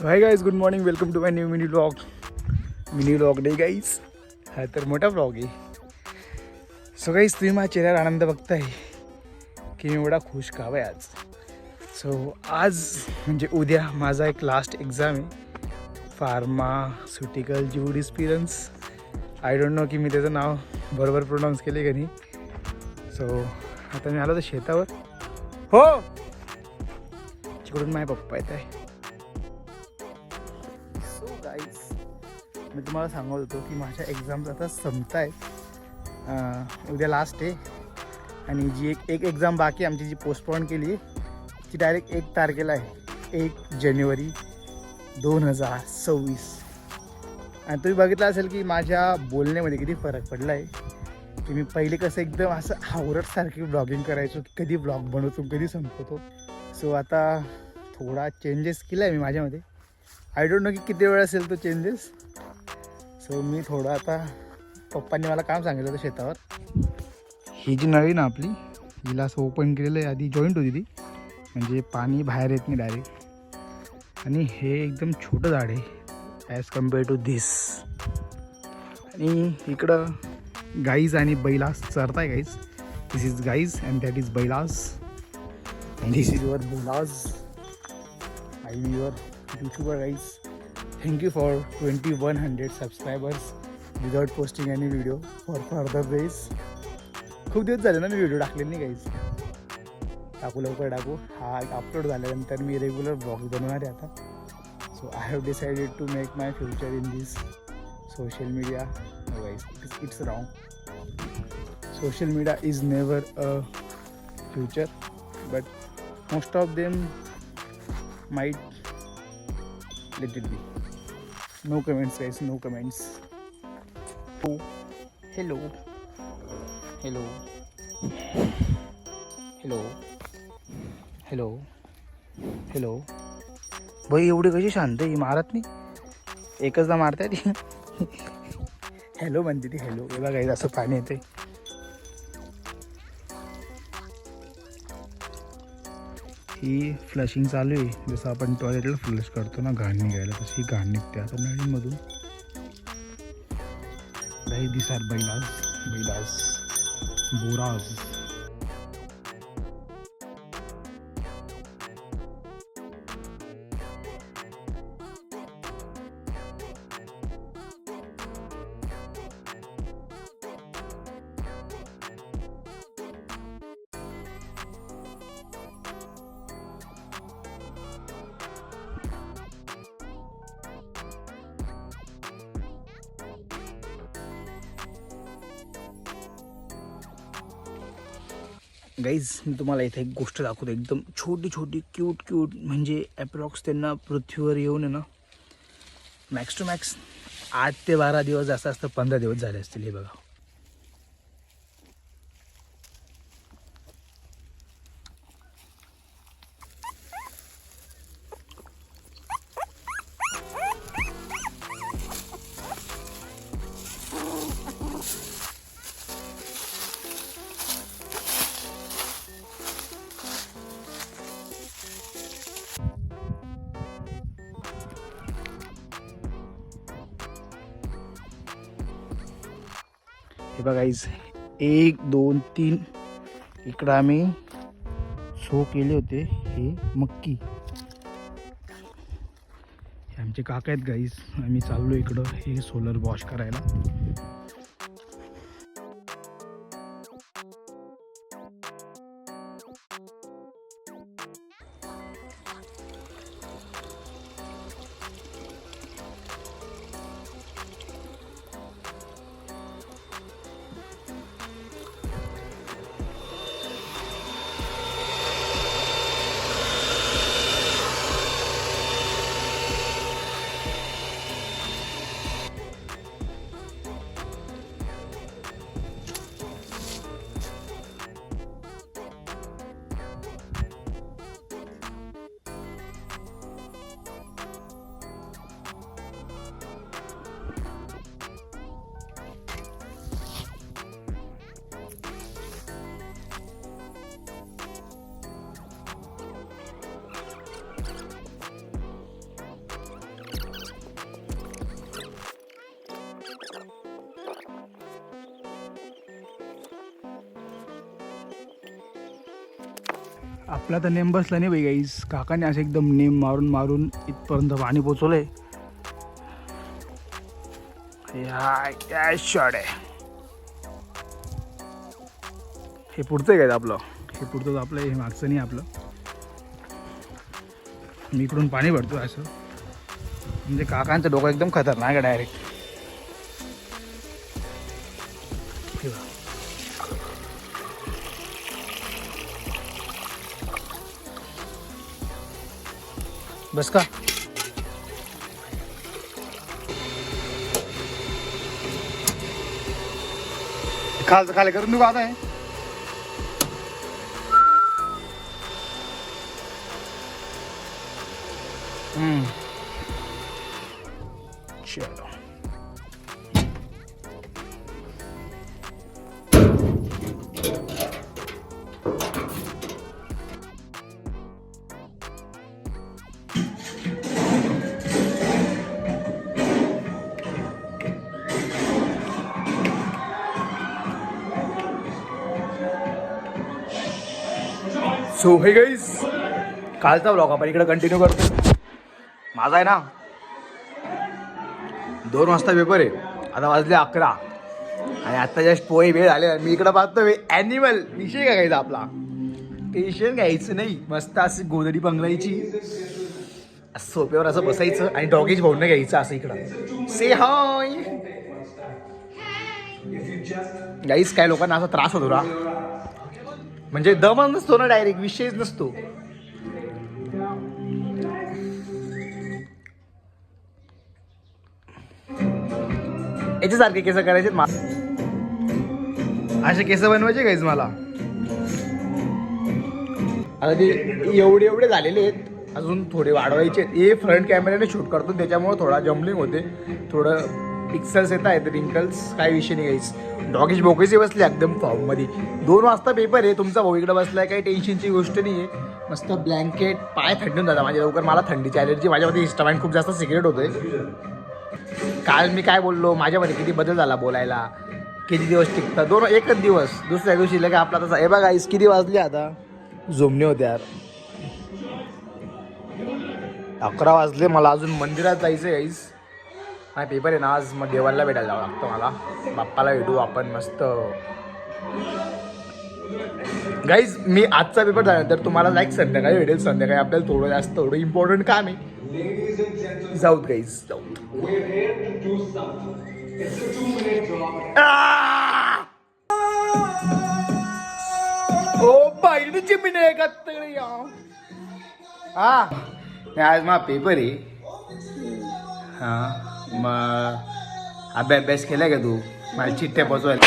High guys, good morning. Welcome to my new mini vlog नाही guys, हा तर मोठा व्लॉग आहे. सो गाईज, तुम्ही माझ्या चेहऱ्यावर आनंद बघताय की मी एवढा खुश का आहे आज. सो आज म्हणजे उद्या माझा एक लास्ट एक्झाम आहे, pharmaceutical Jude experience. I don't know की मी त्याचं नाव बरोबर प्रोनाऊन्स केले का नाही. सो आता मी आलो तर शेतावर. हो, तिकडून माझे पप्पा येत आहे. मी तुम्हाला सांगत होतो की माझ्या एक्झाम्स आता संपत आहेत. उद्या लास्ट आहे आणि जी एक एक्झाम बाकी आमची जी पोस्टपोन केली आहे ती डायरेक्ट 1 तारखेला आहे, 1 जानेवारी 2026. आणि तुम्ही बघितलं असेल की माझ्या बोलण्यामध्ये किती फरक पडला आहे. की मी पहिले कसं एकदम असं हावरटसारखी ब्लॉगिंग करायचो, की कधी ब्लॉग बनवतो कधी संपवतो. सो आता थोडा चेंजेस केला आहे मी माझ्यामध्ये. आय डोंट नो की किती वेळ असेल तो चेंजेस. सो मी थोडं आता, पप्पांनी मला काम सांगितलं होतं शेतावर. ही जी नळी ना आपली, हिला असं ओपन केलेलं आहे. आधी जॉईंट होती ती, म्हणजे पाणी बाहेर येत नाही डायरेक्ट. आणि हे एकदम छोटं झाड आहे ॲज कम्पेअर टू धिस. आणि इकडं गाईज आणि बैलास चरताय गाईज. दिस इज गाईज अँड दॅट इज बैलास अँड दिस इज युअर बोलाज. I am your YouTuber guys. Thank you for 2100 subscribers without posting any video for further days. खूप दिवस झाले ना मी व्हिडिओ टाकले नाही गाईज. टाकू, लवकर टाकू. हा अपलोड झाल्यानंतर मी रेग्युलर ब्लॉग बनवणार आहे आता. So I have decided to make my future in this social media. Guys, it's wrong. Social media is never a future, but most of them might let it be. No comments guys, no comments. Oh, hello. Hello. Hello. Hello. Hello. बाई एवढी कशी शांत आहे, मारत नाही. एकचदा मारताय ती. Hello म्हणते ती, हॅलो. हे बघा असं पाणी येते. ही फ्लशिंग चालू आहे. जसं आपण टॉयलेटला फ्लश करतो ना घाण निघायला, तशी घाण निघते आता नळीमधून. दिस आर बैलास बोराज. गाईज, मी तुम्हाला इथे एक गोष्ट दाखवतो. एकदम छोटी छोटी क्यूट म्हणजे ॲप्रॉक्स त्यांना पृथ्वीवर येऊन आहे ना, मॅक्स टू मॅक्स 8 ते 12 दिवस, जास्त असतं 15 दिवस झाले असतील. हे बघा. हे बघा गाईज, 1 2 3 इकडं आम्ही सो केले होते. हे मक्की. हे आमचे काका आहेत गाईज. आम्ही चाललो इकडं हे सोलर वॉश करायला. आपला तर नेम बसला नाही बाई गाईस. काकाने असं एकदम नेम मारून मारून इथपर्यंत पाणी पोचवलंय. शॉट आहे हे पुढचं आहे काय आपलं. हे पुढचं आपलं हे मागचं नाही आपलं. मी इकडून पाणी भरतो असं. म्हणजे काकांचं डोकं एकदम खतरनाक आहे डायरेक्ट. बस का खालचं खाली करून देऊ आता. आहे चलो सो हे गाईस कालचा ब्लॉग आपण इकडे कंटिन्यू करतो. माझा आहे ना 2 वाजता पेपर आहे. आता वाजले 11 आणि आता जस्ट पोहे वेळ झाले. मी इकडं पाहतोय ॲनिमल विषय काय घ्यायचा आपला. टेन्शन घ्यायचं नाही. मस्त अशी गोदडी बंगलायची सोप्यावर असं बसायचं आणि डॉगेज भाऊन घ्यायचं असं इकडं. से हाय गाईस. काय लोकांना असा त्रास होतो ना म्हणजे दमच नसतो ना डायरेक्ट विषयच नसतो. याच्यासारखे केस करायचे असे केस बनवायचे काहीच मला. आता ते एवढे झालेले आहेत अजून थोडे वाढवायचे. हे फ्रंट कॅमेऱ्याने शूट करतो त्याच्यामुळे थोडा जम्बलिंग होते. थोडं पिक्सल्स येत आहेत रिंकल्स. काय विषय नाही गाईस. डॉगेश बोकेचे बसले एकदम फॉर्ममध्ये. 2 वाजता पेपर आहे. तुमचा भाऊ इकडे बसलाय. काही टेन्शनची गोष्ट नाही आहे. मस्त ब्लँकेट पाय थंडून जातात माझ्या लवकर. मला थंडीची ॲलर्जी माझ्यामध्ये हिस्टामाइन खूप जास्त सिक्रेट होतोय. काल मी काय बोललो माझ्यामध्ये किती बदल झाला बोलायला. किती दिवस टिकतात 1 दिवस दुसऱ्या दिवशी लगे आपला तसा. हे बघा आईस किती वाजले आता. झोमणे होते यार 11 वाजले. मला अजून मंदिरात जायचं आहे गाईस. माझा पेपर आहे ना आज. मग देवाला भेटायला जावं लागतं मला. बाप्पाला भेटू आपण मस्त गाईज. मी आजचा पेपर झाल्यानंतर तुम्हाला लाईक संध्याकाळी भेटेल. संध्याकाळी आपल्याला थोडं जास्त थोडं इम्पॉर्टंट काम आहे. जाऊत गाईज जाऊत. ओ बाईची मी नाही का हा आज माझा पेपर आहे. हां मग अभ्यास केला का तू. मला चिठ्ठ्या पोचवायला